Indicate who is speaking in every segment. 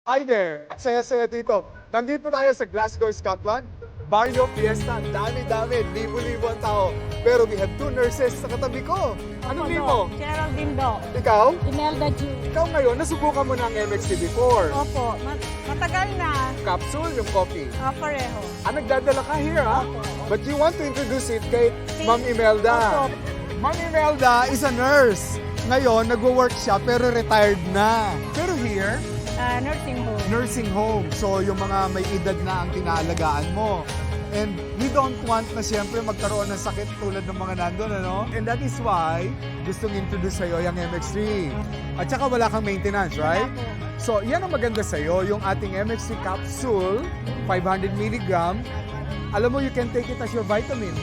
Speaker 1: Hi there! Saya-saya dito. Nandito tayo sa Glasgow, Scotland. Barrio Fiesta, dami-dami, libo-libo ang tao. Pero we have two nurses sa katabi ko. Anong name mo?
Speaker 2: Geraldine Do.
Speaker 1: Ikaw?
Speaker 2: Imelda Ju.
Speaker 1: Ikaw ngayon, nasubukan mo na ang MXT before.
Speaker 2: Opo, matagal na.
Speaker 1: Capsule, yung coffee.
Speaker 2: Pareho.
Speaker 1: Nagdadala ka here, ha?
Speaker 2: Opo.
Speaker 1: But you want to introduce it kay Ma'am Imelda.
Speaker 2: Opo.
Speaker 1: Ma'am Imelda is a nurse. Ngayon, nagwo-work siya pero retired na. Pero here,
Speaker 2: Nursing home.
Speaker 1: nursing home. So, yung mga may edad na ang tinaalagaan mo. And we don't want na siyempre magkaroon ng sakit tulad ng mga nandun, ano? And that is why gustong introduce sa'yo yung MX3. At saka wala kang maintenance, right?
Speaker 2: Opo.
Speaker 1: So, yan ang maganda sa'yo, yung ating MX3 capsule, 500 mg. Alam mo, you can take it as your vitamin.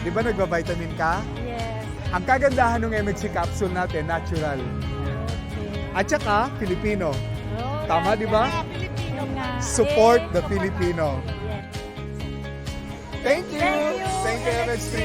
Speaker 1: Di ba nagba-vitamin ka?
Speaker 2: Yes.
Speaker 1: Ang kagandahan ng MX3 capsule natin, natural.
Speaker 2: Okay.
Speaker 1: At saka, Filipino.
Speaker 2: Oh,
Speaker 1: Tama, di ba?
Speaker 2: Filipino nga.
Speaker 1: Support the
Speaker 2: support
Speaker 1: Filipino.
Speaker 2: Yes.
Speaker 1: Thank you!
Speaker 2: Thank you,
Speaker 1: Thank you, MX3!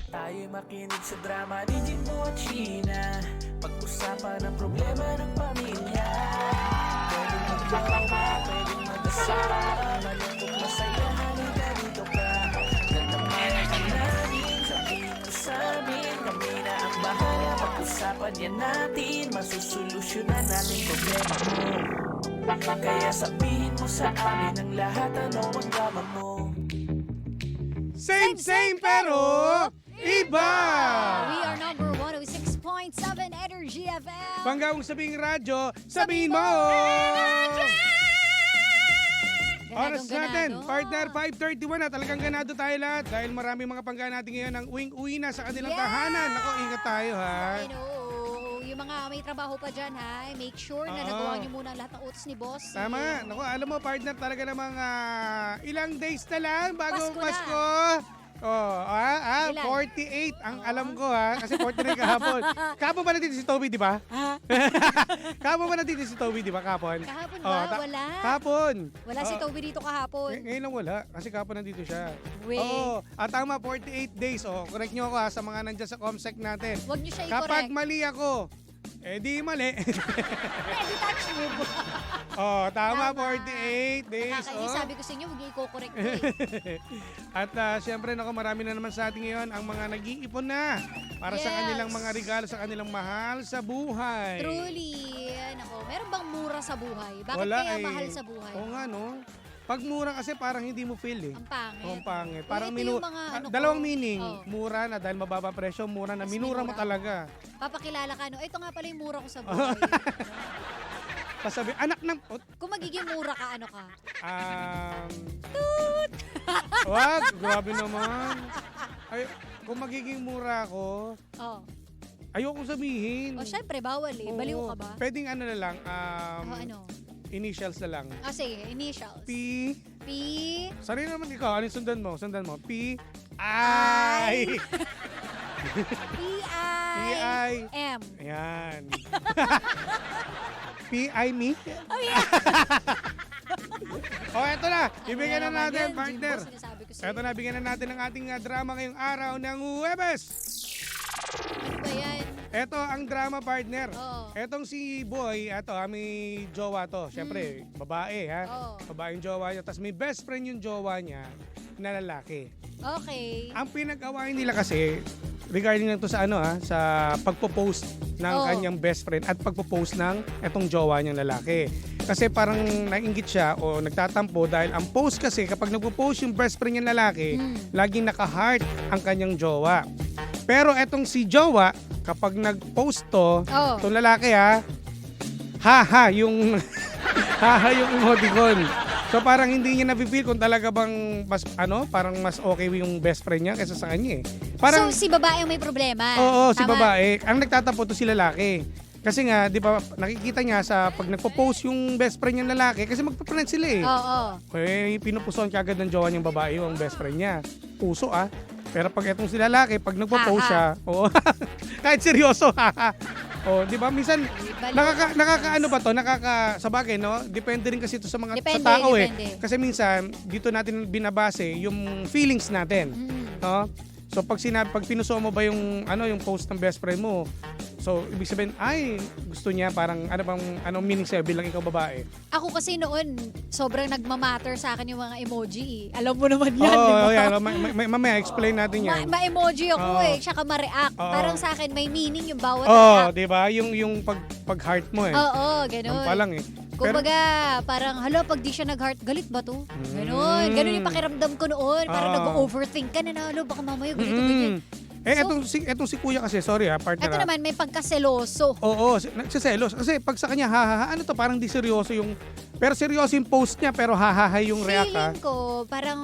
Speaker 3: Tayo'y makinig sa drama ni Jimbo at Sheena. Pag-usapan ang problema ng pamilya. Pwedeng magjowa, pwedeng mag-asawa. Malungkot, masaya, halika dito ka. Nagtamayan ka namin, sabihin mo sa amin. Kami na ang bahala, pag-usapan yan natin. Masusolusyonan natin problema mo. Kaya sabihin mo sa amin ang lahat, ano ang drama mo.
Speaker 1: Same pero iba!
Speaker 4: We are number 106.7 Energy FM.
Speaker 5: Panggawang sabing radyo, sabihin mo! Oras natin, partner 5:31 na talagang ganado tayo lahat dahil marami mga pangga natin ngayon ang uwing-uwi na sa kanilang
Speaker 4: Yes!
Speaker 5: tahanan. Ako, ingat tayo ha.
Speaker 4: I know. Yung mga may trabaho pa dyan, ha? Make sure na
Speaker 5: Oo.
Speaker 4: nagawa nyo muna ang lahat ng utos ni boss.
Speaker 5: Tama. Naku, alam mo partner talaga namang ilang days na lang bago
Speaker 4: Pasko na.
Speaker 5: Pasko. Oh,
Speaker 4: Ilan?
Speaker 5: 48 ang alam ko ha. Kasi 49 kahapon. Kahapon ba nandito si Toby, di ba? Kahapon ba nandito si Toby, di ba? Kahapon.
Speaker 4: Kahapon
Speaker 5: Oh,
Speaker 4: ba? Wala.
Speaker 5: Kahapon.
Speaker 4: Wala si Toby dito kahapon.
Speaker 5: Ngayon lang wala. Kasi kahapon nandito siya.
Speaker 4: Wait.
Speaker 5: Oo. Tama, 48 days. Oh, correct nyo ako ha sa mga nandyan sa Comsec natin.
Speaker 4: Huwag nyo siya
Speaker 5: Kapag
Speaker 4: i-correct.
Speaker 5: mali ako, di mali.
Speaker 4: Hindi touch move.
Speaker 5: Tama,
Speaker 4: Tama.
Speaker 5: 48 days.
Speaker 4: Nakakainis, sabi ko sa inyo, huwag nyo i-correct.
Speaker 5: At syempre, nako, marami na naman sa atin ngayon ang mga nag-iipon na para sa
Speaker 4: Yes.
Speaker 5: kanilang mga regalo sa kanilang mahal sa buhay.
Speaker 4: Truly. Nako, meron bang mura sa buhay? Bakit
Speaker 5: Wala
Speaker 4: kaya
Speaker 5: eh.
Speaker 4: mahal sa buhay?
Speaker 5: Oo nga, no? Pag mura kasi parang hindi mo feel eh.
Speaker 4: Ang pangit.
Speaker 5: Oo, ang pangit.
Speaker 4: Uy,
Speaker 5: Parang
Speaker 4: ito yung mga ano ko.
Speaker 5: dalawang meaning.
Speaker 4: Oh.
Speaker 5: Mura na dahil mababa presyo, mura na
Speaker 4: Mas
Speaker 5: minura mo
Speaker 4: minura.
Speaker 5: talaga.
Speaker 4: Papakilala ka, no? Ito nga pala yung mura ko sa buhay.
Speaker 5: Pasabi, anak ng...
Speaker 4: Kung magiging mura ka, ano ka?
Speaker 5: Wag, grabe naman. Ay, kung magiging mura ako,
Speaker 4: Oh.
Speaker 5: ayoko sabihin.
Speaker 4: O syempre, bawal eh. Baliw
Speaker 5: Oo.
Speaker 4: ka ba?
Speaker 5: Pwedeng ano na lang,
Speaker 4: Ano?
Speaker 5: initials na lang.
Speaker 4: Sige, initials.
Speaker 5: P.
Speaker 4: P.
Speaker 5: Sarili naman ikaw, anong sundan mo? Sundan mo. P.
Speaker 4: I.
Speaker 5: I.
Speaker 4: P-I. M.
Speaker 5: Ayan. P. I. Me.
Speaker 4: Oh, yeah.
Speaker 5: Eto na. Ibigyan na
Speaker 4: Ano naman
Speaker 5: natin,
Speaker 4: yan,
Speaker 5: partner.
Speaker 4: Jimbo, sinasabi ko sa'yo.
Speaker 5: Eto na, bigyan na natin ang ating drama ngayong araw ng Huwebes.
Speaker 4: Ano ba yan?
Speaker 5: Eto ang drama, partner.
Speaker 4: Oo.
Speaker 5: Etong si Boy, eto may jowa to. Siyempre, babae ha.
Speaker 4: Oo.
Speaker 5: Babaeng jowa niya. Tapos may best friend yung jowa niya na lalaki.
Speaker 4: Okay.
Speaker 5: Ang pinag-awayan nila kasi, regarding lang to sa sa pagpo-post ng
Speaker 4: Oo.
Speaker 5: kanyang best friend at pagpo-post ng etong jowa niyang lalaki. Kasi parang nainggit siya o nagtatampo dahil ang post kasi kapag nagpo-post yung best friend niyang lalaki, laging naka-heart ang kanyang jowa. Pero etong si jowa, kapag nag-post to,
Speaker 4: Oo.
Speaker 5: itong lalaki haha yung haha yung emoticon. So parang hindi niya na-feel kung talaga bang parang mas okay yung best friend niya kaysa sa kanya eh. Parang
Speaker 4: So, si babae ang may problema.
Speaker 5: oo, si
Speaker 4: Tama.
Speaker 5: babae. Ang nagtatapo to si lalaki. Kasi nga, di ba, nakikita niya sa pag nagpo-post yung best friend niyang lalaki, kasi magpa-friend sila eh.
Speaker 4: Oo.
Speaker 5: Eh, pinupusuan kagad ng jowa niyang babae yung best friend niya. Puso ah. Pero pag etong si lalaki, pag nagpo-post
Speaker 4: Haha.
Speaker 5: siya, oo, kahit seryoso, haha. Oh, di ba? Minsan, nakakaano ba to? Sa bagay, no? Depende rin kasi ito sa mga
Speaker 4: Depende,
Speaker 5: sa tao
Speaker 4: depende.
Speaker 5: eh. Kasi minsan, dito natin binabase yung feelings natin. No? So pag pinuso mo ba yung yung post ng best friend mo, so ibig sabihin ay gusto niya parang anong meaning sa'yo bilang ikaw babae?
Speaker 4: Ako kasi noon, sobrang nagmamatter sa akin yung mga emoji. Alam mo naman yan,
Speaker 5: Oo,
Speaker 4: di ba?
Speaker 5: yan. Mamaya explain natin yan.
Speaker 4: Ma-emoji ako
Speaker 5: Oo.
Speaker 4: tsaka ma-react.
Speaker 5: Oo.
Speaker 4: Parang sa akin, may meaning yung bawat
Speaker 5: Oh,
Speaker 4: react.
Speaker 5: di ba? Yung pag-heart mo eh.
Speaker 4: Oo,
Speaker 5: Ang
Speaker 4: ganun.
Speaker 5: pa lang eh. Pero
Speaker 4: Kumbaga, parang, pag di siya nag-heart, galit ba to? Ganun. Ganun yung pakiramdam ko noon. Parang
Speaker 5: Oo.
Speaker 4: nag-overthink ka na, baka mamaya ganito, ganyan.
Speaker 5: etong si kuya kasi, sorry partner.
Speaker 4: Ito naman, may pagkaseloso.
Speaker 5: Oo, nagsiselos. Kasi pag sa kanya, hahaha, ano to, parang di seryoso yung, pero seryoso yung post niya, pero hahaha yung react ha.
Speaker 4: Feeling ko, parang,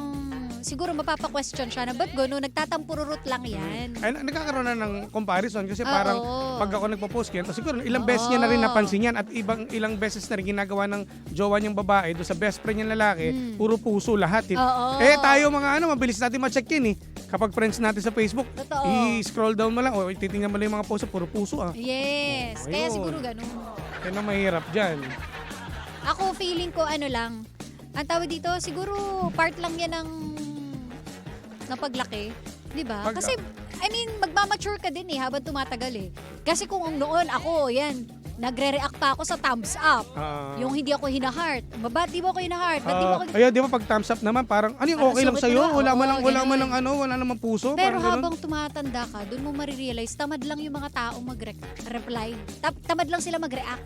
Speaker 4: siguro mapapa-question siya na, ba't gano'n? Nagtatampururot lang yan.
Speaker 5: Ay, nagkakaroon na ng comparison kasi parang
Speaker 4: Oo.
Speaker 5: pag ako nagpo-post yan, siguro ilang beses niya na rin napansin yan at ilang beses na rin ginagawa ng jowa niyang babae do sa best friend niyang lalaki, puro puso lahat.
Speaker 4: Oo.
Speaker 5: Eh tayo mga mabilis natin ma-check yan eh. Kapag friends natin sa Facebook,
Speaker 4: Totoo.
Speaker 5: i-scroll down mo lang o titingnan mo lang yung mga post, puro puso ah.
Speaker 4: Yes.
Speaker 5: Oo,
Speaker 4: Kaya
Speaker 5: ayun.
Speaker 4: siguro gano'n.
Speaker 5: Yan ang mahirap dyan.
Speaker 4: Ako, feeling ko, ang tawag dito, siguro part lang yan ng paglaki. Di ba? Kasi, magmamature ka din habang tumatagal eh. Kasi kung noon ako, nagre-react pa ako sa thumbs up. Yung hindi ako hina-heart. Ba't di mo ako hina-heart? Ba't di mo ako...
Speaker 5: Ayun, di ba pag thumbs up naman, parang ano yung
Speaker 4: Parang
Speaker 5: okay lang
Speaker 4: sungit
Speaker 5: sa'yo?
Speaker 4: na,
Speaker 5: Wala
Speaker 4: oo,
Speaker 5: man lang
Speaker 4: ganun.
Speaker 5: wala namang puso.
Speaker 4: Pero
Speaker 5: parang ganun.
Speaker 4: habang tumatanda ka, doon mo marirealize, tamad lang yung mga taong mag-reply. Tamad lang sila mag-react.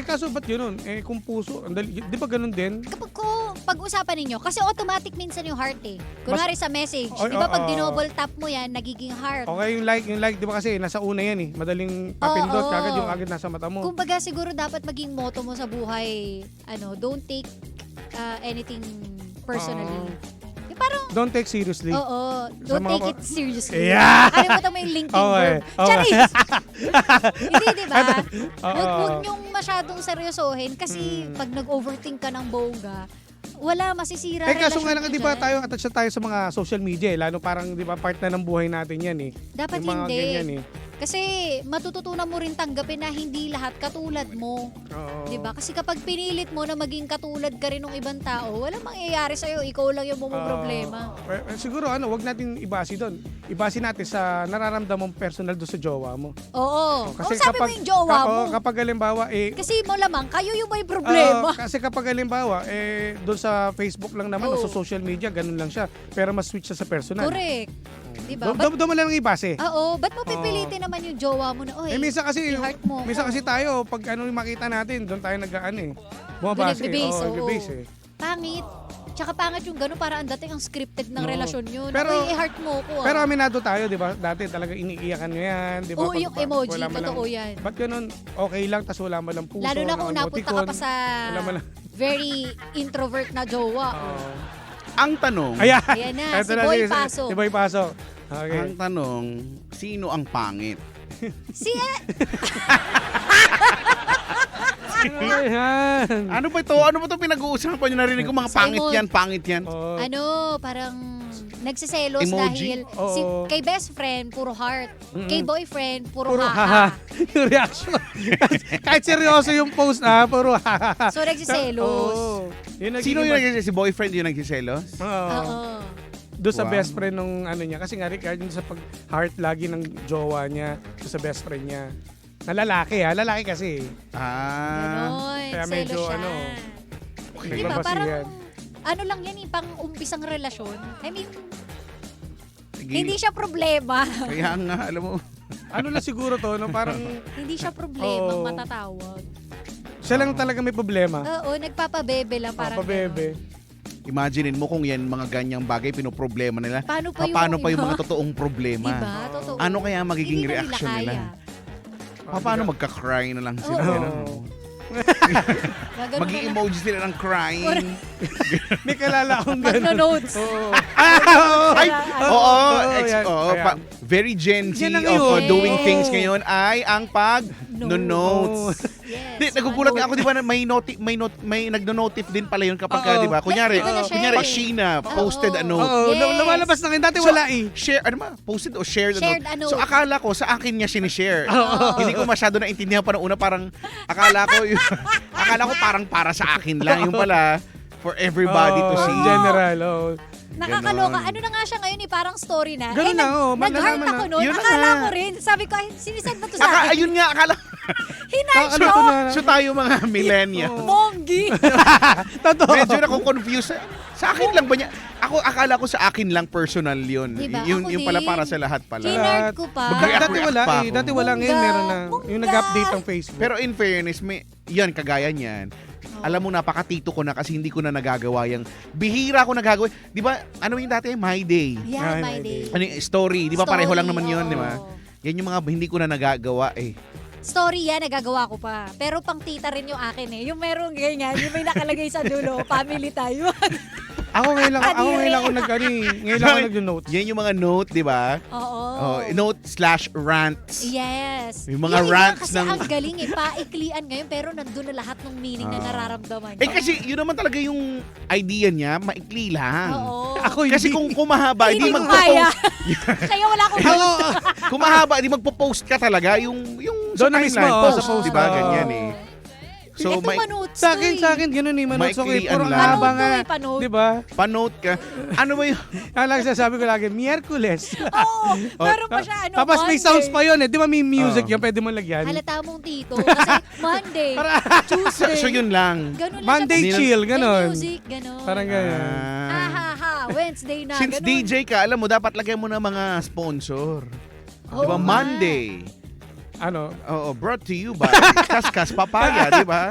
Speaker 5: Kaso ba't yun? Kung puso, di ba ganun din?
Speaker 4: Kapag pag-usapan ninyo, kasi automatic minsan yung heart eh. Kunwari sa message,
Speaker 5: Ay,
Speaker 4: di ba pag
Speaker 5: oo.
Speaker 4: dinouble tap mo yan, nagiging heart.
Speaker 5: Okay, yung like, di ba kasi nasa una yan eh. Madaling papindot,
Speaker 4: Oo.
Speaker 5: kagad yung agad nasa mata mo.
Speaker 4: Kumbaga siguro dapat maging motto mo sa buhay, don't take anything personally. Yung parang,
Speaker 5: Don't take seriously.
Speaker 4: oo,
Speaker 5: Sa
Speaker 4: don't
Speaker 5: mga
Speaker 4: take it seriously.
Speaker 5: Yeah.
Speaker 4: Nakalimutan mo yung linking
Speaker 5: Okay,
Speaker 4: verb.
Speaker 5: okay.
Speaker 4: Charis! Hindi, di ba?
Speaker 5: Oo.
Speaker 4: Huwag niyong masyadong seryosohin kasi pag nag-overthink ka ng bongga, wala, masisira
Speaker 5: Kaso nga
Speaker 4: relasyon
Speaker 5: lang,
Speaker 4: mo
Speaker 5: di ba
Speaker 4: dyan.
Speaker 5: tayo attached na tayo sa mga social media eh. Lalo parang, di ba, part na ng buhay natin yan eh.
Speaker 4: Dapat
Speaker 5: Yung mga
Speaker 4: hindi.
Speaker 5: ganyan eh.
Speaker 4: Kasi matututunan mo rin tanggapin na hindi lahat katulad mo.
Speaker 5: Oo.
Speaker 4: 'Di ba? Kasi kapag pinilit mo na maging katulad ka rin ng ibang tao, walang mangyayari sa ikaw lang yung problema.
Speaker 5: Siguro wag natin ibase doon. Ibase natin sa nararamdaman personal doon sa jowa mo.
Speaker 4: Oo. Sabi mo yung jowa mo.
Speaker 5: Kapag halimbawa
Speaker 4: Kasi malamang kayo yung may problema.
Speaker 5: kasi kapag halimbawa doon sa Facebook lang naman o sa social media ganun lang siya. Pero mas switch siya sa personal.
Speaker 4: Correct. 'Di ba?
Speaker 5: Doon mo lang ibase.
Speaker 4: Oo, ba't mo pipilitin naman yung jowa mo na,
Speaker 5: Minsan kasi
Speaker 4: i-heart mo.
Speaker 5: minsan kasi tayo pag yung makita natin, doon tayo bumabase.
Speaker 4: Nagbe-base, oo.
Speaker 5: Nagbe-base eh.
Speaker 4: Pangit. Tsaka pangit yung gano'n, para ang dating ang scripted ng
Speaker 5: Oo.
Speaker 4: relasyon yun.
Speaker 5: Pero-
Speaker 4: i-heart mo ko.
Speaker 5: Pero aminado tayo, di ba? Dati talaga iniiyakan nyo yan, di ba?
Speaker 4: Oo, yung emoji,
Speaker 5: wala man
Speaker 4: totoo
Speaker 5: lang-
Speaker 4: yan.
Speaker 5: Ba't ganun? Okay lang, tas wala man lang puso.
Speaker 4: Lalo na kung
Speaker 5: walang
Speaker 4: napunta ka pa
Speaker 5: emoticon,
Speaker 4: sa
Speaker 5: wala man lang.
Speaker 4: very introvert na jowa.
Speaker 5: Oo.
Speaker 6: Ang tanong,
Speaker 5: Ayan.
Speaker 4: Ayan na,
Speaker 5: Eto
Speaker 4: si Boy
Speaker 5: sige,
Speaker 4: Paso.
Speaker 5: Si Boy Paso. Okay.
Speaker 6: ang tanong, sino ang pangit?
Speaker 4: Si
Speaker 5: Ayan.
Speaker 6: Ano ba ito? Ano ba ito pinag-uusapan nyo? Narinig ko mga
Speaker 4: Si
Speaker 6: pangit
Speaker 4: Emon.
Speaker 6: yan, pangit yan.
Speaker 5: Oh.
Speaker 4: parang nagsiselos
Speaker 6: Emoji?
Speaker 4: dahil
Speaker 5: Oo.
Speaker 4: kay best friend, puro heart. Kay boyfriend, puro
Speaker 5: Puro
Speaker 4: haha.
Speaker 5: haha. Yung reaction. Kahit seryoso yung post puro haha.
Speaker 4: So, nagsiselos.
Speaker 5: Oo. Yun
Speaker 6: Sino
Speaker 5: nagiging-
Speaker 6: yung nagsiselos? Si boyfriend yung nagsiselos?
Speaker 5: Oo.
Speaker 4: Oo.
Speaker 5: Doon sa
Speaker 6: Wow.
Speaker 5: best friend nung niya. Kasi nga regarding sa pag-heart lagi ng jowa niya, doon sa best friend niya. Na lalaki lalaki kasi.
Speaker 4: Ganon.
Speaker 5: Kaya medyo,
Speaker 4: Selos siya. Di ba?
Speaker 5: nagbabasihan.
Speaker 4: Parang, lang yan pang umpisang relasyon. I mean,
Speaker 6: Sige.
Speaker 4: hindi siya problema.
Speaker 6: Kaya nga, alam mo.
Speaker 5: Ano na siguro to, no? Parang
Speaker 4: Hindi siya problema
Speaker 5: Oo.
Speaker 4: matatawag.
Speaker 5: siya lang talaga may problema.
Speaker 4: Oo, nagpapabebe lang parang
Speaker 5: Papabebe.
Speaker 6: Imaginein mo kung yan mga ganyang bagay pinoproblema nila.
Speaker 4: Paano pa yung
Speaker 6: Paano pa yung
Speaker 4: iba?
Speaker 6: mga totoong problema?
Speaker 4: Diba? Totoo.
Speaker 6: Ano kaya magiging
Speaker 4: Hindi na
Speaker 6: reaction
Speaker 4: kaya.
Speaker 6: nila? Paano magka-cry na lang sila?
Speaker 5: Oo.
Speaker 6: Ganun.
Speaker 4: Gaganon
Speaker 6: Mag-i-emoji sila ng crying.
Speaker 5: May kalala akong gano'n.
Speaker 4: Magno-notes.
Speaker 5: Oo.
Speaker 6: Ay,
Speaker 2: Wala,
Speaker 6: oo,
Speaker 5: yan. Ayan.
Speaker 6: very Gen Z
Speaker 5: Yan na
Speaker 6: of
Speaker 5: ngayon.
Speaker 6: doing
Speaker 4: Yes.
Speaker 6: things ngayon ay ang pag-notes.
Speaker 4: Yes.
Speaker 6: Di, nagugulat nga ako, di ba, na may nagno-notif din pala yun kapag,
Speaker 5: Oo.
Speaker 6: di ba? Kunyari,
Speaker 4: Yes, iba na siya
Speaker 6: kunyari,
Speaker 4: eh.
Speaker 6: Sheena posted a
Speaker 4: Oo.
Speaker 6: note.
Speaker 5: Oo,
Speaker 4: Yes.
Speaker 5: lumalabas na kayo. Dati
Speaker 6: So,
Speaker 5: wala eh.
Speaker 6: Share, ano ba? Posted o shared,
Speaker 4: Shared
Speaker 6: a
Speaker 4: a
Speaker 6: note.
Speaker 4: note.
Speaker 6: So, akala ko, sa akin niya sinishare.
Speaker 4: Oo.
Speaker 6: Hindi ko masyado naintindihan pa noong una. Parang, akala ko, akala ko parang para sa akin lang. Yung pala, for everybody to
Speaker 5: Oo,
Speaker 6: see.
Speaker 5: General, oo.
Speaker 4: Nakakaloka.
Speaker 6: Ganon.
Speaker 4: Ano na nga siya ngayon eh, parang story na.
Speaker 5: Ganun na, oo.
Speaker 4: Nag-heart
Speaker 5: Malalaman
Speaker 4: ako
Speaker 5: na.
Speaker 4: noon.
Speaker 6: Yun na
Speaker 4: Akala
Speaker 6: nga.
Speaker 4: ko rin. Sabi ko, ay, sinisend ba to sa akin?
Speaker 6: Ayun nga, akala.
Speaker 4: Hinay
Speaker 5: Ano
Speaker 4: siya.
Speaker 5: to na?
Speaker 6: So, tayo mga millennials.
Speaker 4: Monggi.
Speaker 5: Totoo.
Speaker 6: Medyo na confused. Sa akin lang ba niya? Ako, akala ko sa akin lang personal yun.
Speaker 4: Diba?
Speaker 6: Yun,
Speaker 4: Ako
Speaker 6: yung pala
Speaker 4: din.
Speaker 6: para sa lahat pala.
Speaker 4: Kinard ko pa.
Speaker 6: Mag-react
Speaker 5: Dati wala
Speaker 6: pa
Speaker 5: eh.
Speaker 6: ako.
Speaker 5: Dati wala ngayon.
Speaker 4: Bongga,
Speaker 5: Meron na. Yung
Speaker 4: bongga.
Speaker 5: nag-update ng Facebook.
Speaker 6: Pero in fairness, yan, kagaya niyan. Alam mo, napakatito ko na kasi hindi ko na nagagawa yung bihira ko nagagawa. Di ba, ano yung dati? My Day.
Speaker 4: Yeah,
Speaker 5: Ay,
Speaker 4: my
Speaker 5: my
Speaker 4: day.
Speaker 6: Ano yung story? Di ba pareho lang naman yun, di ba?
Speaker 4: oo.
Speaker 6: Yan yung mga hindi ko na nagagawa eh.
Speaker 4: Story yan, nagagawa ko pa. Pero pang tita rin yung akin eh. Yung merong ganyan, yung may nakalagay sa dulo, family tayo.
Speaker 5: Ako ngayon lang
Speaker 4: Kadiri.
Speaker 5: ako nag-ano eh. Ngayon lang ako nag-notes.
Speaker 6: Yan yung mga note, di ba?
Speaker 4: Oo.
Speaker 6: Oh, note/rants.
Speaker 4: Yes.
Speaker 6: Yung mga
Speaker 4: Yun nga
Speaker 6: rants
Speaker 4: kasi
Speaker 6: ng-
Speaker 4: ang galing eh. Paiklian ngayon pero nandun na lahat ng meaning na nararamdaman
Speaker 6: Eh kasi yun naman talaga yung idea niya, maikli lang.
Speaker 4: Oo.
Speaker 5: Ako
Speaker 6: Kasi
Speaker 5: hindi.
Speaker 6: kung kumahaba,
Speaker 4: Hindi
Speaker 6: hindi
Speaker 4: ko kaya.
Speaker 6: magpo-post.
Speaker 4: Kaya wala akong
Speaker 5: Ako,
Speaker 6: Kung mahaba, di magpo-post ka talaga yung
Speaker 5: Doon na
Speaker 6: timeline,
Speaker 5: mismo,
Speaker 6: post,
Speaker 5: sa post,
Speaker 6: di ba?
Speaker 5: oo.
Speaker 6: Ganyan eh.
Speaker 4: So,
Speaker 6: So,
Speaker 4: ito manotes
Speaker 5: sa akin, ganun eh. Manotes ako eh.
Speaker 6: Maiklian
Speaker 5: Puro ang
Speaker 6: lang.
Speaker 5: haba nga.
Speaker 4: Panood to eh, panood.
Speaker 5: Di ba?
Speaker 6: pa-note ka. Ano ba yun?
Speaker 5: Ang lang sasabi ko lagi, Miyerkules.
Speaker 4: Oo. Meron pa siya ano,
Speaker 5: Tapos may
Speaker 4: Monday.
Speaker 5: sounds pa yun eh. Di ba may music
Speaker 6: Oo.
Speaker 5: yun? Pwede mo lagyan.
Speaker 4: Halata mong tito. Kasi Monday, Tuesday.
Speaker 6: So yun lang.
Speaker 4: Ganun lang
Speaker 5: Monday
Speaker 4: siya.
Speaker 5: chill,
Speaker 4: May
Speaker 5: ganun.
Speaker 4: music, ganun.
Speaker 5: Parang ganyan.
Speaker 4: Ha ha ha. Wednesday na.
Speaker 6: Since
Speaker 4: ganun.
Speaker 6: DJ ka, alam mo, dapat lagyan mo ng mga sponsor.
Speaker 4: Oo
Speaker 6: Di ba?
Speaker 4: nga.
Speaker 6: Monday.
Speaker 5: Ano?
Speaker 6: Oo, brought to you by Kaskas Papaya, di ba?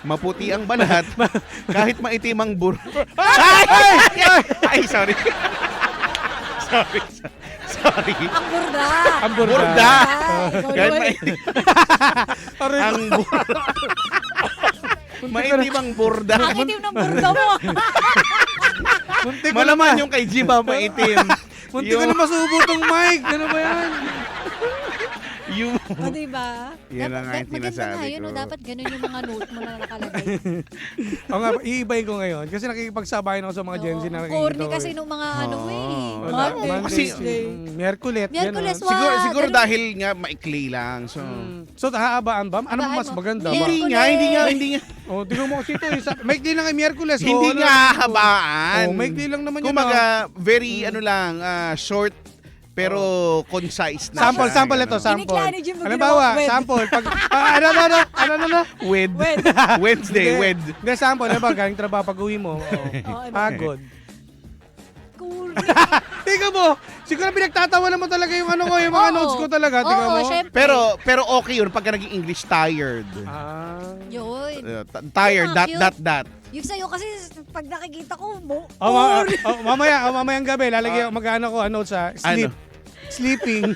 Speaker 6: Maputi ang balat, kahit maitim ang Ay, sorry. sorry.
Speaker 4: Ang burda.
Speaker 5: Ang burda.
Speaker 6: Burda.
Speaker 4: Ikaw
Speaker 6: Kahit
Speaker 4: naman.
Speaker 6: maitim
Speaker 5: Aray ko.
Speaker 6: ang burda. Maitim ang burda.
Speaker 4: Ang itim ng burda mo.
Speaker 5: Muntik ko
Speaker 6: Malaman
Speaker 5: naman.
Speaker 6: yung kay Jiba maitim.
Speaker 5: Muntik ko na masubo tong mic. Ano ba yan?
Speaker 6: Yung...
Speaker 4: O, diba?
Speaker 6: Yan lang nga yung
Speaker 4: Maganda nga
Speaker 6: sinasabi
Speaker 4: yun,
Speaker 6: ko.
Speaker 4: no? Dapat ganun yung mga note mo na nakalagay.
Speaker 5: O nga, iibay ko ngayon. Kasi nakikipagsabayan ako sa mga Gen Z na nakikita
Speaker 4: Corny
Speaker 5: ko
Speaker 4: kasi
Speaker 5: eh.
Speaker 4: nung mga ano eh.
Speaker 6: Oo.
Speaker 5: Wala.
Speaker 4: Monday,
Speaker 5: Monday,
Speaker 6: Kasi-
Speaker 4: Tuesday.
Speaker 5: Miyerkules.
Speaker 4: Miyerkules,
Speaker 5: ganun.
Speaker 4: wow.
Speaker 6: Siguro
Speaker 4: ganun.
Speaker 6: dahil nga maikli lang. So,
Speaker 5: So, hahabaan ba? Ano
Speaker 4: Hahabaan
Speaker 5: mas
Speaker 4: mo.
Speaker 5: maganda?
Speaker 4: Yeah.
Speaker 5: Ba?
Speaker 6: hindi nga.
Speaker 5: O, tingnan mo kasi ito. Maikli lang kay Miyerkules.
Speaker 6: Hindi
Speaker 5: ano,
Speaker 6: nga
Speaker 5: ano,
Speaker 6: habaan.
Speaker 5: Oh, maikli lang naman yun.
Speaker 6: Kumaga, very ano lang, short pero concise na
Speaker 5: Sample,
Speaker 6: siya.
Speaker 5: sample ito,
Speaker 6: Ganun.
Speaker 5: sample.
Speaker 4: Kiniklaan ni Jim,
Speaker 5: Halimbawa,
Speaker 4: ginawa, wed.
Speaker 5: sample. Pag, ano.
Speaker 6: Wed. Wednesday, wed.
Speaker 5: Hindi, sample. Halimbawa, galing trabaho, pag uwi mo.
Speaker 4: Oh, ano?
Speaker 5: Pagod.
Speaker 4: Cool.
Speaker 5: Tingnan mo, siguro pinagtatawa naman talaga yung ano ko, yung mga
Speaker 4: Oo.
Speaker 5: notes ko talaga. Tingnan mo.
Speaker 4: Oo, syempre.
Speaker 6: Pero okay yun pagka naging English tired.
Speaker 5: Ah.
Speaker 4: Yun.
Speaker 6: Tired,
Speaker 4: Yun ang
Speaker 6: that.
Speaker 4: Yung sa'yo kasi pag nakikita ko mo,
Speaker 5: Mamayang gabi, lalagyan mag-ano ko, ano sa sleep.
Speaker 6: Ano?
Speaker 5: Sleeping.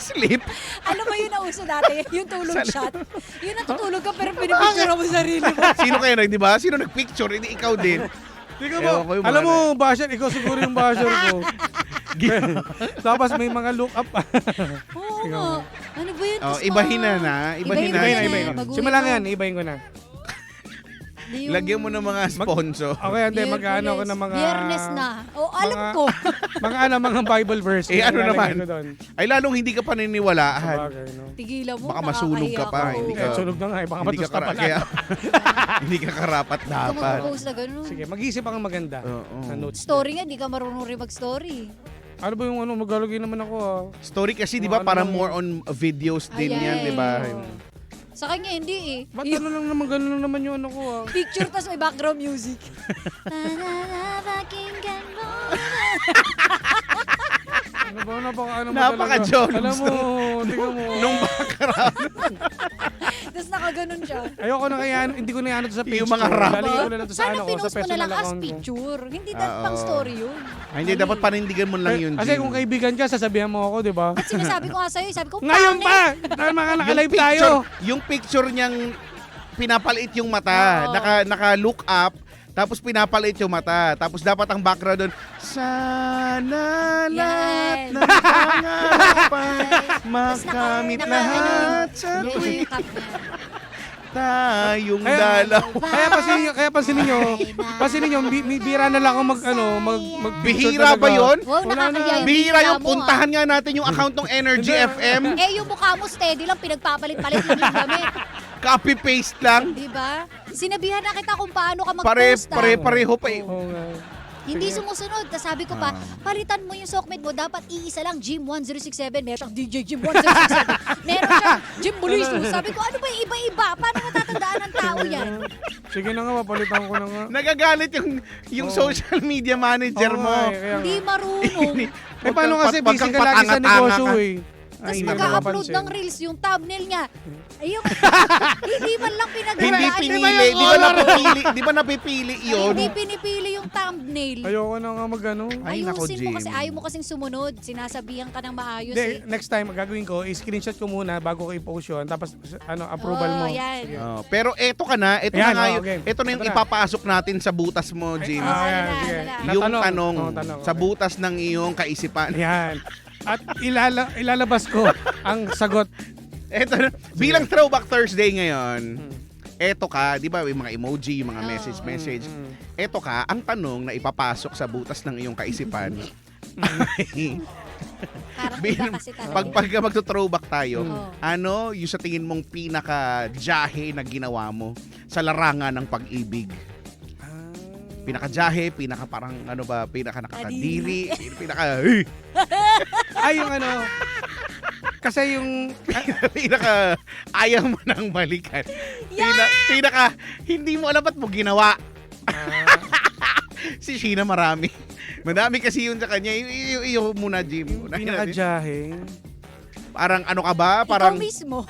Speaker 6: Sleep.
Speaker 4: alam mo yun na uso dati, yung tulog shot. Yun natutulog ka pero pinipicture mo sarili mo.
Speaker 6: Sino kayo di ba? Sino nagpicture? Hindi ikaw din.
Speaker 5: Tingnan
Speaker 6: Ewan ko
Speaker 5: mo,
Speaker 6: yung
Speaker 5: alam
Speaker 6: mga
Speaker 5: mo, basher, ikaw siguro yung basher ko. Tapos may mga look up.
Speaker 4: Oo nga. Ano ba yun?
Speaker 6: Oh,
Speaker 4: Tas
Speaker 6: ibahin
Speaker 4: mga-
Speaker 6: na.
Speaker 4: Ibahin
Speaker 6: Ibahin na.
Speaker 4: na.
Speaker 5: Ibahin ko.
Speaker 4: Baguhin
Speaker 5: Simula
Speaker 4: mo.
Speaker 5: nga yan, ibahin ko na.
Speaker 4: Di yung
Speaker 6: Lagyan mo ng mga sponsor.
Speaker 5: Okay, hindi, mag-ano ko ng mga...
Speaker 4: Biyernes na. O, alam
Speaker 5: mga-
Speaker 4: ko.
Speaker 5: mga Bible verse.
Speaker 6: Eh, ano
Speaker 5: Lalagyan
Speaker 6: naman?
Speaker 5: ko doon.
Speaker 6: Ay, lalong hindi ka paniniwalaan.
Speaker 5: Sabagay, no?
Speaker 4: Tigilan mo.
Speaker 6: Baka masunog ka pa,
Speaker 4: nakakahiya
Speaker 6: hindi
Speaker 4: ako.
Speaker 6: ka-
Speaker 5: Sunog na nga, eh, baka
Speaker 6: Hindi ka,
Speaker 5: matusta pa
Speaker 6: kaya, hindi ka karapat
Speaker 4: Ikaw
Speaker 6: dapat.
Speaker 4: mag-post na ganun.
Speaker 5: Sige, mag-isip ang maganda
Speaker 6: Oo.
Speaker 5: na notes.
Speaker 4: Story nga, di ka marunong rin mag-story.
Speaker 5: Ano ba yung ano, maglalagay naman ako
Speaker 6: Story kasi, di ba,
Speaker 5: Ano
Speaker 6: parang
Speaker 5: lang
Speaker 6: more on videos din
Speaker 4: Ayan.
Speaker 6: yan, di ba?
Speaker 4: Sa kanya, hindi eh.
Speaker 5: Ba't ano lang naman, gano'n lang naman yung ano ko
Speaker 4: Picture tas may background music. Pakinggan mo.
Speaker 5: Ano ba, napaka ano mo
Speaker 6: Napaka-John.
Speaker 5: Alam mo, tingnan mo.
Speaker 6: Nung background.
Speaker 4: Tapos nakaganon siya.
Speaker 5: Ayoko na kaya, hindi ko na yan to sa page
Speaker 6: Yung mga
Speaker 5: ko.
Speaker 6: rap.
Speaker 5: Lalagay ko na lang to sa
Speaker 4: Sana
Speaker 5: ano ko, sa
Speaker 4: pinost mo na
Speaker 5: personal
Speaker 4: lang as
Speaker 5: account ko.
Speaker 4: picture. Hindi dapat pang
Speaker 6: Oo.
Speaker 4: story yun.
Speaker 6: Hindi, dapat panindigan mo lang yun,
Speaker 5: Kasi
Speaker 6: Jim.
Speaker 5: kung kaibigan ka, sasabihan mo ako, di ba?
Speaker 4: At sinasabi ko nga sa'yo, sabi ko,
Speaker 5: Ngayon
Speaker 4: pangit.
Speaker 5: pa! Dahil mga naka-live tayo.
Speaker 6: Yung picture niyang pinapaliit yung mata,
Speaker 4: Oo.
Speaker 6: naka-look up, tapos pinapaliit yung mata. Tapos dapat ang background doon, sana lahat
Speaker 4: Yan.
Speaker 6: ng pangarapan
Speaker 4: Tapos
Speaker 6: makamit
Speaker 4: naka-
Speaker 6: lahat
Speaker 4: ano,
Speaker 6: sa
Speaker 4: yun
Speaker 6: tuwing
Speaker 4: yung cup niya.
Speaker 6: tayong
Speaker 5: Kaya-
Speaker 6: dalawa.
Speaker 5: Kaya pansinin nyo, bira na lang ako
Speaker 6: Bihira ba yun?
Speaker 4: Wow,
Speaker 5: Wala
Speaker 4: nakakaya
Speaker 5: na.
Speaker 4: yung
Speaker 6: Bihira
Speaker 4: bihira
Speaker 6: yung
Speaker 4: mo,
Speaker 6: puntahan nga natin yung account ng Energy
Speaker 5: Hindi.
Speaker 6: FM.
Speaker 4: Eh, yung mukha mo steady lang, pinagpapalit-palit lang yung damit.
Speaker 6: Copy-paste lang.
Speaker 4: Di ba? Sinabihan na kita kung paano ka mag-post.
Speaker 6: Pareho pa eh.
Speaker 5: Oo nga.
Speaker 4: Hindi
Speaker 5: Sige.
Speaker 4: sumusunod. Tapos sabi ko pa,
Speaker 6: Ah.
Speaker 4: palitan mo yung sockmate mo. Dapat iisa lang, Jim 1067. Meron siyang DJ Jim 1067. Meron siyang Jim Buliso. Sabi ko, ano ba yung iba-iba? Paano matatandaan ng tao yan?
Speaker 5: Sige na nga, papalitan ko na nga.
Speaker 6: Nagagalit yung
Speaker 5: Oo.
Speaker 6: social media manager
Speaker 5: Oo
Speaker 6: mo.
Speaker 5: nga eh, kaya
Speaker 4: Hindi
Speaker 5: nga.
Speaker 4: marunong.
Speaker 5: Eh paano kasi
Speaker 6: Wag
Speaker 5: busy
Speaker 6: kang
Speaker 5: ka lagi sa
Speaker 6: patanga-tanga
Speaker 5: negosyo
Speaker 6: ka.
Speaker 5: eh.
Speaker 4: Tapos
Speaker 5: Ay, hindi
Speaker 4: mag-upload
Speaker 5: napapansin.
Speaker 4: ng reels yung thumbnail niya. Ayun, hindi man lang
Speaker 6: Hindi
Speaker 4: pinagdadaan.
Speaker 6: pinili, di ba napipili yun?
Speaker 4: Hindi pinipili yung thumbnail.
Speaker 5: Ayoko na nga mag-ano.
Speaker 6: Ay, nako,
Speaker 4: Ayusin mo
Speaker 6: Jim.
Speaker 4: kasi ayaw mo kasing sumunod. Sinasabihan ka ng maayos
Speaker 5: Hindi,
Speaker 4: eh.
Speaker 5: next time, ang gagawin ko, i-screenshot ko muna bago ko i-post yun. Tapos, approval mo.
Speaker 4: yan.
Speaker 5: Sige.
Speaker 6: Oh, pero eto ka na, eto
Speaker 5: Ayan,
Speaker 6: na nga
Speaker 5: oh,
Speaker 6: yun.
Speaker 5: okay.
Speaker 6: Eto na yung
Speaker 5: Ito na.
Speaker 6: ipapasok natin sa butas mo, Jim.
Speaker 4: Ah,
Speaker 5: ayan,
Speaker 4: wala,
Speaker 5: sige.
Speaker 4: wala.
Speaker 6: Yung
Speaker 5: Tanong.
Speaker 6: tanong,
Speaker 5: Oo,
Speaker 6: sa
Speaker 5: okay.
Speaker 6: butas ng iyong kaisipan.
Speaker 5: Yan. At ilalabas ko ang sagot.
Speaker 6: Eto na, bilang Throwback Thursday ngayon,
Speaker 5: Hmm.
Speaker 6: eto ka, di ba, yung mga emoji, yung mga
Speaker 4: Oo.
Speaker 6: message.
Speaker 5: Mm.
Speaker 6: Eto ka, ang tanong na ipapasok sa butas ng iyong kaisipan.
Speaker 4: Parang iba kasi talaga.
Speaker 6: pag magto-throwback tayo,
Speaker 4: Oo.
Speaker 6: ano yung sa tingin mong pinaka-jahe na ginawa mo sa larangan ng pag-ibig? Pinaka-jahe, pinaka parang ano ba, pinaka nakakadiri, pinaka
Speaker 5: Ay, yung ano. Kasi yung...
Speaker 6: pinaka ayaw mo nang balikan. Pinaka hindi mo alam ba't mo ginawa. Si Sheena marami. Madami kasi yun sa kanya. Iyo muna, Jim.
Speaker 5: Yung
Speaker 6: Unahin natin.
Speaker 5: pinaka-jahe.
Speaker 6: Parang ano ka ba?
Speaker 4: Ikaw
Speaker 6: Parang
Speaker 4: mismo.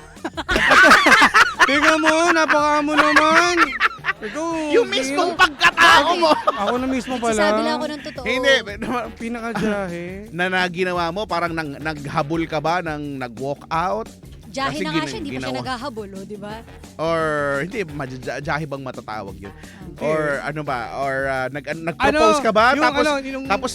Speaker 5: Tingnan mo, napaka mo naman. Ikaw,
Speaker 6: yung mismong pagkatao mo.
Speaker 5: Ako na mismo pala.
Speaker 4: Nagsasabi lang ako ng totoo.
Speaker 6: Hindi.
Speaker 5: Pinaka-jahe.
Speaker 6: Na ginawa mo, parang naghabol ka ba, nag-walk out?
Speaker 4: Jahe
Speaker 6: Kasi
Speaker 4: na nga siya, hindi pa siya
Speaker 6: ginawa.
Speaker 4: naghahabol, oh, di ba?
Speaker 6: Or, hindi, jahe bang matatawag yun? Or ano ba? Or nag-propose
Speaker 5: Ano,
Speaker 6: ka ba?
Speaker 5: yung
Speaker 6: Tapos,
Speaker 5: ano, yung-
Speaker 6: tapos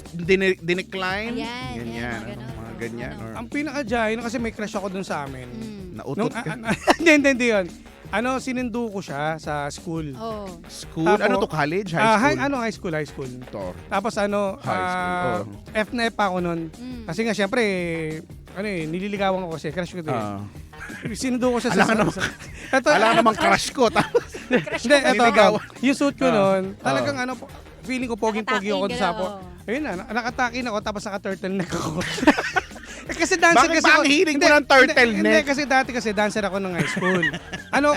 Speaker 6: dinecline?
Speaker 4: Ayan,
Speaker 6: Ganyan.
Speaker 4: mga ganon.
Speaker 6: Mga ganyan.
Speaker 4: Ano.
Speaker 6: Or,
Speaker 5: Ang pinaka-jahe, no, kasi may crush ako dun sa amin.
Speaker 6: nautot ka.
Speaker 5: Hindi yun. Ano, sinundo ko siya sa school.
Speaker 4: Oh.
Speaker 6: School?
Speaker 5: Tapos-
Speaker 6: Ano to? College? High school?
Speaker 5: High school.
Speaker 6: To.
Speaker 5: Tapos ano,
Speaker 6: High school,
Speaker 5: F na F ako nun.
Speaker 4: Mm.
Speaker 5: Kasi nga, syempre, nililigawan ko kasi, crush ko din.
Speaker 6: Ah.
Speaker 5: Sinundo ko siya
Speaker 6: Alam ka naman.
Speaker 5: Ito,
Speaker 6: Alam namang crush ko.
Speaker 5: Hindi, ito,
Speaker 6: Nililigawan.
Speaker 5: yung suit ko
Speaker 6: Ah.
Speaker 5: nun, talagang feeling ko poging-pogi ako
Speaker 4: Nakataking
Speaker 5: sa
Speaker 4: ka
Speaker 5: po.
Speaker 4: na, oh.
Speaker 5: Ayun na, nakatakin ako tapos naka-turtleneck ako. Kasi dancer
Speaker 6: Bakit
Speaker 5: kasi
Speaker 6: ba
Speaker 5: ako.
Speaker 6: ang hilig mo
Speaker 5: Hindi,
Speaker 6: ng turtleneck?
Speaker 5: Hindi, kasi dati dancer ako ng high school.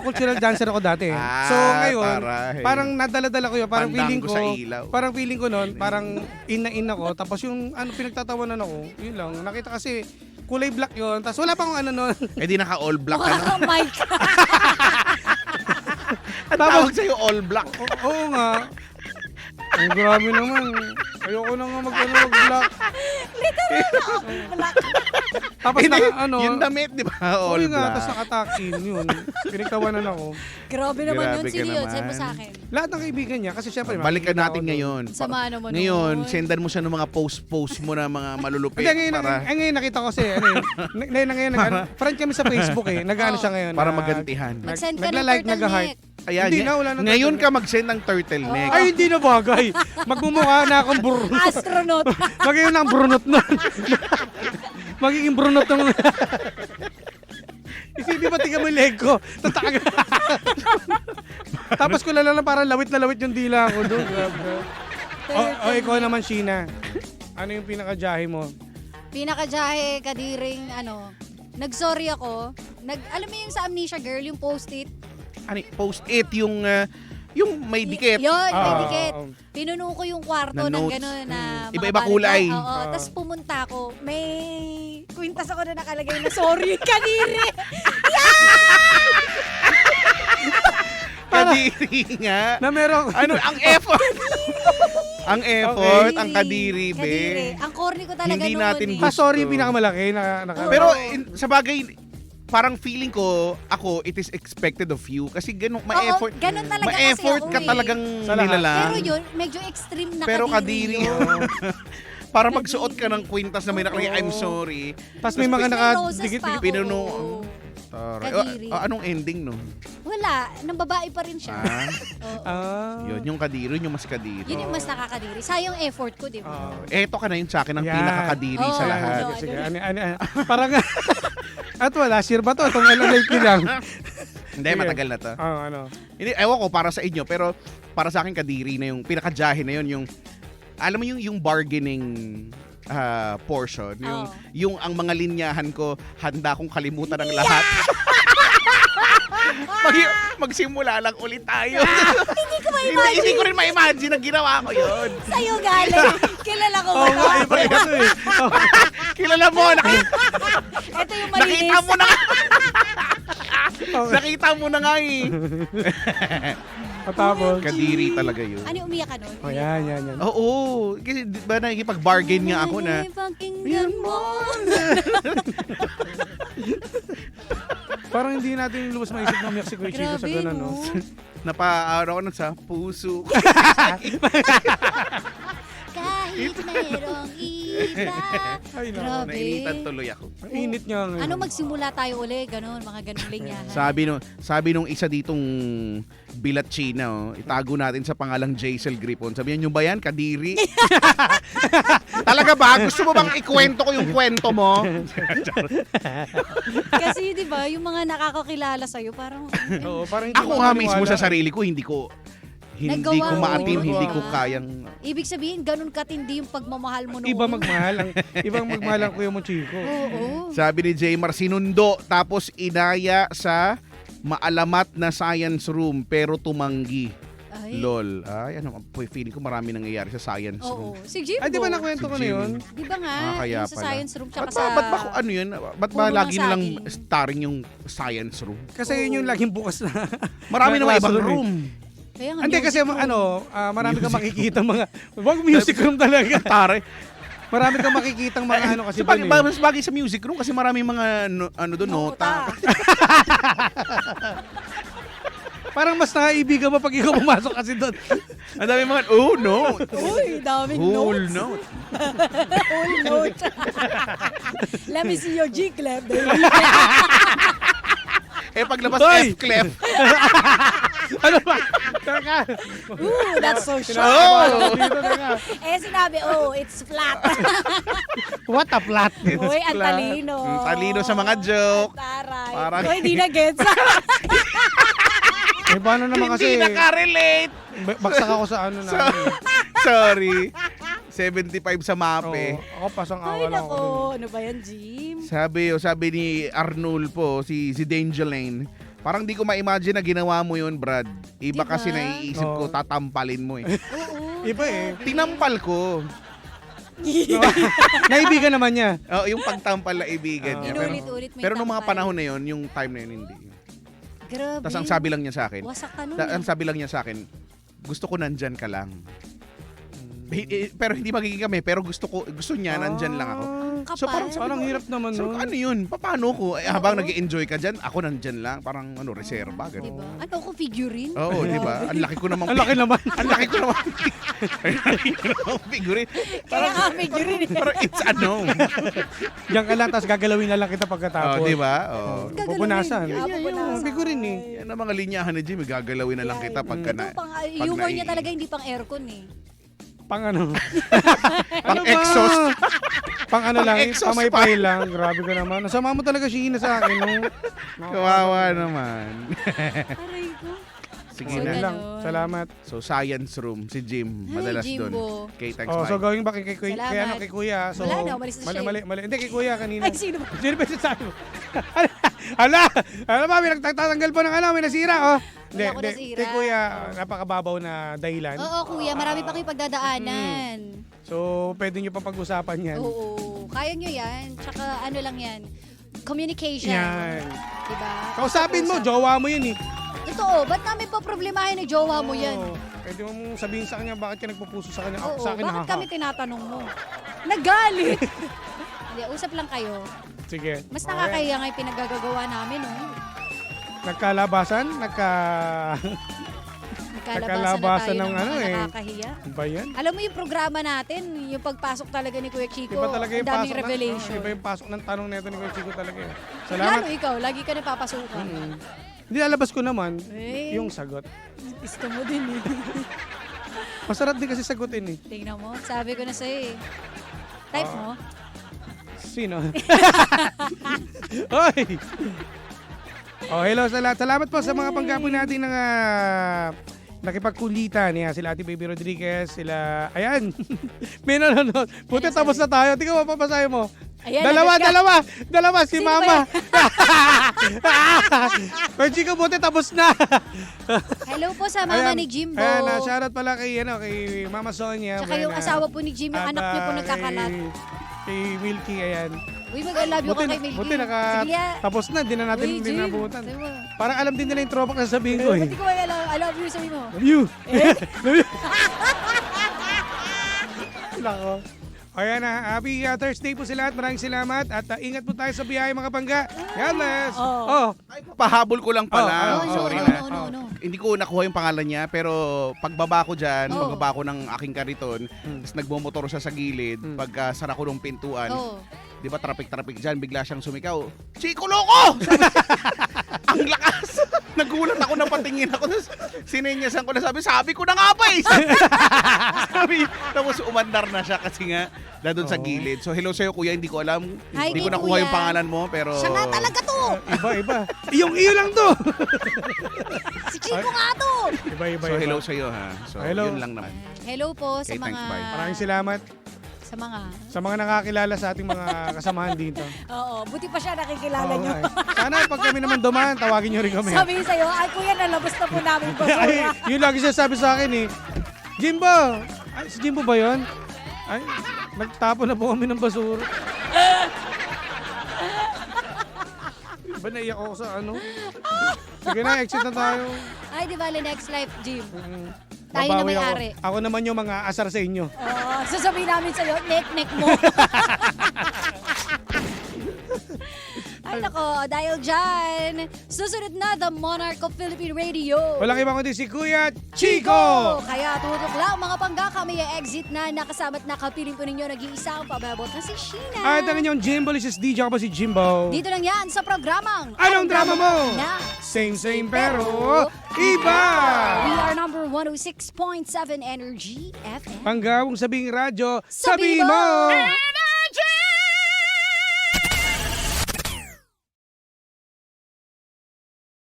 Speaker 5: Cultural dancer ako dati.
Speaker 6: Ah,
Speaker 5: So ngayon,
Speaker 6: taray.
Speaker 5: parang nadala-dala ko yun. Parang feeling
Speaker 6: Pandango
Speaker 5: ko,
Speaker 6: sa ilaw.
Speaker 5: parang feeling ko nun, parang in ako. Tapos yung pinagtatawanan ako, yun lang. Nakita kasi kulay black yun. Tapos wala pa akong ano nun.
Speaker 6: Eh di naka all black ka
Speaker 4: Mukha
Speaker 6: na.
Speaker 4: kang Mike.
Speaker 6: Ang tawag sa'yo all black.
Speaker 5: Oo nga. Ay, grabe naman. Ayoko na nga mag-black. Tapos
Speaker 6: Hindi,
Speaker 5: yung
Speaker 6: yung damit, di ba? All
Speaker 5: nga,
Speaker 6: black.
Speaker 5: tapos nakatakin yun. Pinagtawanan ako.
Speaker 4: Grabe naman yun.
Speaker 6: Grabe ka
Speaker 4: Sino yun?
Speaker 6: naman.
Speaker 4: Send mo sa akin.
Speaker 5: Lahat ng kaibigan niya, kasi syempre,
Speaker 6: Balikan
Speaker 5: makikita
Speaker 6: natin
Speaker 5: ko doon.
Speaker 6: ngayon.
Speaker 4: Sama naman
Speaker 6: Ngayon,
Speaker 4: nun.
Speaker 6: sendan mo siya ng mga post mo na mga malulupit.
Speaker 5: Hindi,
Speaker 6: para
Speaker 5: ngayon nakita ko kasi, friend kami sa Facebook eh. Nag-ano siya ngayon.
Speaker 6: para magantihan.
Speaker 4: Mag-send ka ng
Speaker 5: nagla-like, nag-heart.
Speaker 4: turtleneck.
Speaker 6: Ayan,
Speaker 5: Hindi na, wala na
Speaker 6: ngayon ka
Speaker 5: turtleneck.
Speaker 6: mag-send ng turtleneck.
Speaker 5: Ay, hindi na bagay. Magmumukha na akong brunot.
Speaker 4: Astronaut.
Speaker 5: Magiging ng brunot nun. Magiging brunot ng... Isipin ba tingnan mo yung leg ko? Tataga. Tapos ko lang parang lawit na lawit yung dila ko doon. Ikaw naman, Sheena. Ano yung pinaka-jahe mo?
Speaker 4: Pinaka-jahe, kadiring, nag-sorry ako. Alam mo yung sa Amnesia Girl, yung post-it?
Speaker 6: Ano, post-it yung may dikit.
Speaker 4: Yun, may
Speaker 5: Ah,
Speaker 4: dikit.
Speaker 5: ah,
Speaker 4: Pinuno ko yung kwarto
Speaker 6: Na
Speaker 4: ng
Speaker 6: notes.
Speaker 4: gano'n na mga
Speaker 6: Iba-iba
Speaker 4: balikan.
Speaker 6: kulay.
Speaker 4: Oo, tapos pumunta ako. May kwintas ako na nakalagay na sorry, kadiri.
Speaker 6: kadiri nga.
Speaker 5: Na merong...
Speaker 6: Ano, ang effort. Ang effort,
Speaker 4: Kadiri.
Speaker 6: ang kadiri, be.
Speaker 4: Kadiri. Ang corny ko talaga
Speaker 6: Hindi
Speaker 4: noon
Speaker 6: natin
Speaker 4: eh.
Speaker 6: gusto.
Speaker 5: sorry, pinakamalaki.
Speaker 6: Pero sa bagay, parang feeling ko, ako, it is expected of you. Kasi ganun,
Speaker 4: Oo,
Speaker 6: ma-effort.
Speaker 4: ganun talaga kasi
Speaker 6: Ma-effort
Speaker 4: ako
Speaker 6: ka
Speaker 4: eh.
Speaker 6: talagang
Speaker 5: Sa lahat.
Speaker 6: nilalang.
Speaker 4: Pero yun, medyo extreme na
Speaker 6: Pero
Speaker 4: kadiri.
Speaker 6: kadiri.
Speaker 4: yun.
Speaker 6: Para magsuot ka ng kwintas na may nakalagay, I'm sorry.
Speaker 5: Tapos may mga
Speaker 4: May roses
Speaker 5: nakadikit.
Speaker 4: pa,
Speaker 6: Pinuno.
Speaker 4: oo.
Speaker 6: Taray.
Speaker 4: Kadiri.
Speaker 6: Anong ending, no?
Speaker 4: Wala, nang babae pa rin siya. Oo.
Speaker 6: Yun, yung kadiri, yung mas kadiri.
Speaker 4: Yun yung mas nakakadiri. Sayang effort ko, di ba?
Speaker 6: Eto ka na yun sa akin ang
Speaker 5: Yan.
Speaker 6: pinakakadiri sa
Speaker 4: Oo,
Speaker 6: lahat.
Speaker 4: ano,
Speaker 5: Sige, parang... At wala, sure ba to? Itong late nyo lang.
Speaker 6: Hindi,
Speaker 5: Sige.
Speaker 6: matagal na to.
Speaker 5: Ano.
Speaker 6: Hindi, ewan ko para sa inyo, pero para sa akin kadiri na yung pinakajahe na yun, yung alam mo yung bargaining portion, yung ang mga linyahan ko, handa kong kalimutan ang lahat. Magsimula lang ulit tayo.
Speaker 4: Hindi ko ma-imagine.
Speaker 6: Hindi ko rin ma-imagine na ginawa ko yun.
Speaker 4: Sa'yo galing. Kilala ko ba to?
Speaker 5: Iba ito eh.
Speaker 6: Kilala mo,
Speaker 4: Ito yung malinis.
Speaker 6: nakita mo na. Nakita mo na nga eh.
Speaker 5: Tapos,
Speaker 6: Kadiri talaga yun.
Speaker 4: Ano, umiyak ka nun?
Speaker 5: oh, yan.
Speaker 6: Oo, kasi di ba nakikipag-bargain nga ako na,
Speaker 4: Pakinggan mo.
Speaker 5: Parang hindi natin lubos maisip na umiyak si Kuya Chico sa
Speaker 4: Grabe,
Speaker 5: ganun, no?
Speaker 6: napaaraw ko na sa puso.
Speaker 4: Kahit merong iba.
Speaker 5: Ay, no.
Speaker 4: Grabe.
Speaker 6: Nainitan tuloy ako.
Speaker 5: Ang init niya ngayon.
Speaker 4: Ano, magsimula tayo uli, ganun, mga ganun linyahan.
Speaker 6: Sabi nung isa ditong bilat China, itago natin sa pangalang Jaisel Gripon. Sabi niya, ba yan? Kadiri? Talaga ba? Gusto mo bang ikwento ko yung kwento mo?
Speaker 4: Kasi, di ba, yung mga nakakakilala sa'yo, parang,
Speaker 5: Oo, parang hindi
Speaker 6: Ako nga mismo
Speaker 5: makapaniwala.
Speaker 6: sa sarili ko, hindi ko
Speaker 4: Nagawa mo,
Speaker 6: maatim,
Speaker 5: di ba?
Speaker 6: hindi ko kayang...
Speaker 4: ibig sabihin, ganun katindi yung pagmamahal mo noon.
Speaker 5: Ibang magmahal ang Kuya mo Chico.
Speaker 4: Oo.
Speaker 6: Sabi ni Jaymar, sinundo tapos inaya sa maalamat na science room pero tumanggi.
Speaker 4: Ay.
Speaker 6: Lol. Ay, ano, feeling ko marami nangyayari sa science room.
Speaker 4: Oo. Si Jimbo.
Speaker 5: Ay, di ba nakwento ko na yun?
Speaker 4: Di ba nga,
Speaker 6: Kaya
Speaker 4: yung sa
Speaker 6: pala.
Speaker 4: science room, tsaka
Speaker 6: Ba't
Speaker 4: sa...
Speaker 6: ba ano yun? Ba't ba
Speaker 4: Puno ng
Speaker 6: lagi nilang
Speaker 4: saging.
Speaker 6: starring yung science room?
Speaker 5: Kasi yun yung laging bukas na.
Speaker 6: Marami
Speaker 5: na
Speaker 6: naman ibang
Speaker 5: classroom eh.
Speaker 6: room.
Speaker 4: Kaya nga,
Speaker 5: Hindi kasi
Speaker 4: music room.
Speaker 5: marami kang makikita mga wag music room talaga.
Speaker 6: Tare.
Speaker 5: Marami kang makikitang mga ano kasi
Speaker 6: Kasi
Speaker 5: doon eh.
Speaker 6: mas bagay sa music room kasi maraming mga doon, nota.
Speaker 5: Parang mas nakaibigan mo pag ikaw pumasok kasi doon.
Speaker 6: Ang dami mga, oh, note.
Speaker 4: Uy, daming
Speaker 6: Whole
Speaker 4: notes.
Speaker 6: note.
Speaker 4: Whole note. Let me see your G-clap, baby.
Speaker 6: Eh, paglabas
Speaker 5: Hoy!
Speaker 6: F-clef.
Speaker 5: Ano ba? Teka.
Speaker 4: Ooh, that's so sharp.
Speaker 6: Oh!
Speaker 5: Dito teka.
Speaker 4: Sinabi, oh, it's flat.
Speaker 5: What a plot.
Speaker 4: Uy, ang talino.
Speaker 6: Talino sa mga joke.
Speaker 4: Taray.
Speaker 6: Parang-
Speaker 4: Uy, hindi na gets.
Speaker 5: Eh paano naman kasi
Speaker 6: Hindi nakarelate.
Speaker 5: baksak ako sa ano na.
Speaker 6: Sorry. 75 sa mape.
Speaker 5: Ako pasang
Speaker 4: Ay,
Speaker 5: awa lang ako.
Speaker 4: nako.
Speaker 5: dun.
Speaker 4: Ano ba yan, Jim?
Speaker 6: Sabi ni Arnulfo, si Dangelane, parang di ko ma-imagine na ginawa mo yun, Brad. Iba
Speaker 4: Diba?
Speaker 6: kasi naiisip ko,
Speaker 5: Oo.
Speaker 6: tatampalin mo eh.
Speaker 4: Oo.
Speaker 5: Iba eh.
Speaker 6: Tinampal ko.
Speaker 5: Naibigan naman niya.
Speaker 6: Oh, yung pagtampal na ibigan niya. Pero,
Speaker 4: Inulit-ulit mo
Speaker 6: pero
Speaker 4: yung
Speaker 6: nung mga
Speaker 4: tampal.
Speaker 6: panahon na yun, yung time na yun, hindi.
Speaker 4: Grabe.
Speaker 6: Tapos ang sabi lang niya sa akin,
Speaker 4: Wasak ka nun.
Speaker 6: ang sabi lang niya sa akin, gusto ko nandyan ka lang. Pero hindi magiging kami, pero gusto niya, nandyan lang ako.
Speaker 4: Kapal.
Speaker 6: So
Speaker 5: Parang hirap naman
Speaker 6: So,
Speaker 5: nun.
Speaker 6: ano yun? Paano ko? Habang nag-enjoy ka dyan, ako nandyan lang. Parang reserva. Ganun.
Speaker 4: Diba? Ano ko, figurine?
Speaker 6: Oo, di ba? Ang laki ko namang...
Speaker 5: Ang laki naman.
Speaker 6: Ang laki ko naman. Ang laki ko namang figure.
Speaker 4: Kaya nga, figurine.
Speaker 6: Pero it's ano.
Speaker 5: Diyan ka lang, tapos gagalawin na lang kita pagkatapos.
Speaker 6: Oh, di ba? Oh.
Speaker 5: Pupunasan.
Speaker 4: Pupunasan.
Speaker 5: Figurin eh.
Speaker 6: Yan ang mga linyahan ni Jimmy. Gagalawin na lang kita pagka na...
Speaker 4: Humor niya talaga hindi pang aircon eh.
Speaker 5: Pang ano?
Speaker 6: Pang exhaust.
Speaker 5: Pang ano lang,
Speaker 6: exhaust
Speaker 5: pamaypay lang. Grabe ka naman. Nasama mo talaga si Ina sa akin. No?
Speaker 6: Kawawa naman.
Speaker 4: Aray ko.
Speaker 6: Sige
Speaker 4: So,
Speaker 6: na.
Speaker 5: Ganun lang.
Speaker 4: ganun.
Speaker 5: Salamat.
Speaker 6: So, science room. Si Jim. Madalas doon.
Speaker 4: Jimbo.
Speaker 6: Okay, thanks,
Speaker 5: Oh, so
Speaker 6: bye.
Speaker 5: gawin ba kay
Speaker 4: Salamat.
Speaker 5: kay ano kay Kuya? So
Speaker 4: Wala na, umalis na siya eh.
Speaker 5: mali. Hindi kay Kuya kanina.
Speaker 4: Ay, sino ba?
Speaker 5: Sino ba sabi mo? Hala! Alam mo, may nagtatanggal pa ng ano, may nasira, oh. Hindi,
Speaker 4: Wala ko
Speaker 5: hindi.
Speaker 4: nasira.
Speaker 5: Kay Kuya, napakababaw na dahilan.
Speaker 4: Oo, kuya. Marami pa kayong pagdadaanan.
Speaker 5: So, pwede nyo pa pag-usapan yan.
Speaker 4: Oo. Kaya nyo yan. Tsaka ano lang yan. Communication.
Speaker 5: Yan.
Speaker 4: Diba?
Speaker 5: Kausapin mo, jowa mo yun eh.
Speaker 4: Ito totoo. Ba't namin pa problemahin na jowa mo yan?
Speaker 5: Oo. Pwede mo sabihin sa kanya bakit ka nagpupuso sa kanya. Ako
Speaker 4: Oo,
Speaker 5: sa akin,
Speaker 4: bakit
Speaker 5: haha.
Speaker 4: kami tinatanong mo? Nagalit! Hindi, usap lang kayo.
Speaker 5: Sige.
Speaker 4: Mas
Speaker 5: Okay.
Speaker 4: nakakahiya nga yung pinaggagawa namin, oh.
Speaker 5: Nagkalabasan?
Speaker 4: Nagkalabasan na tayo
Speaker 5: ng
Speaker 4: ng
Speaker 5: ano
Speaker 4: mga
Speaker 5: eh.
Speaker 4: nakakahiya.
Speaker 5: Ano ba yan?
Speaker 4: Alam mo yung programa natin, yung pagpasok talaga ni Kuya Chico,
Speaker 5: Iba talaga
Speaker 4: ang
Speaker 5: yung
Speaker 4: daming
Speaker 5: pasok
Speaker 4: revelation.
Speaker 5: iba yung pasok ng tanong nito ni Kuya Chico talaga eh.
Speaker 4: Lalo
Speaker 5: Salamat.
Speaker 4: ikaw, lagi ka napapasukan.
Speaker 5: Hindi lalabas ko naman
Speaker 4: Eh,
Speaker 5: yung sagot.
Speaker 4: gusto mo din eh.
Speaker 5: Masarap din kasi sagutin eh.
Speaker 4: Tingnan mo, sabi ko na sa'yo eh. Type mo?
Speaker 5: Sino? Hoy! Oh, hello sa lahat. Salamat po sa mga panggapon natin ng nakipagkulitan. Yan, sila Ate Baby Rodriguez, sila... Ayan! May nanonood. Buti
Speaker 4: Ayan,
Speaker 5: tapos
Speaker 4: sabi.
Speaker 5: na tayo. Tingnan mo, papasahin mo.
Speaker 4: Ayan,
Speaker 5: Dalawa,
Speaker 4: agad ka.
Speaker 5: dalawa, si
Speaker 4: Sino
Speaker 5: Mama. Kuya Chico, buti tapos na.
Speaker 4: Hello po sa mama ni Jimbo.
Speaker 5: Ayan, shoutout pala kay Mama Sonia.
Speaker 4: Tsaka yung asawa po ni Jim, yung
Speaker 5: At,
Speaker 4: anak niyo po nagkakalat.
Speaker 5: Kay Milky, ayan.
Speaker 4: Uy, mag-love you ka kay Milky.
Speaker 5: Buti
Speaker 4: Sige,
Speaker 5: tapos na, di na natin
Speaker 4: Uy, Jim,
Speaker 5: dinabutan.
Speaker 4: sabi mo.
Speaker 5: Parang alam din nila yung tropa na sabihin ko eh.
Speaker 4: Ba't di ko ba I love you, sabi mo?
Speaker 5: Love you! Love you! Nako. Ayan na, happy Thursday po sa lahat. Maraming salamat at ingat po tayo sa biyahe mga pangga. God bless! Oh.
Speaker 6: Ay, pahabol ko lang pala.
Speaker 5: Oh,
Speaker 6: Sorry
Speaker 4: no,
Speaker 6: na.
Speaker 4: no, no.
Speaker 6: Hindi ko nakuha yung pangalan niya, pero pagbaba ko dyan,
Speaker 4: Oh.
Speaker 6: pagbaba ko ng aking kariton, tapos nagmumotor siya sa gilid, pagka sara ko ng pintuan,
Speaker 4: Oh.
Speaker 6: di ba traffic dyan, bigla siyang sumikaw, Chico Loco! Ang lakas! Nagulat ako na patingin ako, tapos sininyasan ko na sabi ko na nga ba eh! Tapos umandar na siya kasi nga, doon sa
Speaker 5: Oo.
Speaker 6: gilid. So hello sa'yo kuya, hindi ko alam,
Speaker 4: Hi,
Speaker 6: hindi ko
Speaker 4: Kuya.
Speaker 6: nakuha yung pangalan mo, pero...
Speaker 4: Siya nga talaga to!
Speaker 5: Iba. Iyo lang to!
Speaker 4: Si Chico nga to!
Speaker 5: Iba.
Speaker 6: So hello sa'yo ha. So
Speaker 5: Hello.
Speaker 6: yun lang naman.
Speaker 4: Hello po sa
Speaker 6: Okay, thanks, bye.
Speaker 5: Maraming salamat
Speaker 4: sa mga
Speaker 5: sa mga nakakilala sa ating mga kasamahan dito.
Speaker 4: Oo, buti pa siya nakikilala
Speaker 5: Oo
Speaker 4: niyo.
Speaker 5: nga eh. Sana pag kami naman dumaan, tawagin nyo rin kami.
Speaker 4: Sabihin sa'yo, ay kuya, nalabas na po namin
Speaker 5: Ay,
Speaker 4: basura.
Speaker 5: yun lagi siya sabi sa akin eh. Jimbo! Ay, si Jimbo ba yun? Ay, nagtapon na po kami ng basura. Ba naiyak ako sa ano? Sige na, exit na tayo.
Speaker 4: Ay, di bale, next life, Jim.
Speaker 5: Mm.
Speaker 4: Tayo na
Speaker 5: Babawi
Speaker 4: may-ari.
Speaker 5: Ako naman yung mga asar sa inyo.
Speaker 4: Oo, sasabihin namin sa'yo, nek-nek mo. Ay nako, dahil dyan, susunod na The Monarch of Philippine Radio.
Speaker 5: Walang ibang kundi si Kuya Chico!
Speaker 4: Kaya tutok lang mga pangga, kami exit na nakasama't nakapiling po ninyo nag-iisang pababot na si Sheena.
Speaker 5: At ang inyong Jimbo Licious DJ, ako pa si Jimbo.
Speaker 4: Dito lang yan sa programang
Speaker 5: Anong drama mo?
Speaker 4: Na
Speaker 5: Same pero iba!
Speaker 4: We are number 106.7 Energy FM.
Speaker 5: Panggawang sabing radyo,
Speaker 4: Sabi
Speaker 5: sabi mo!
Speaker 4: mo!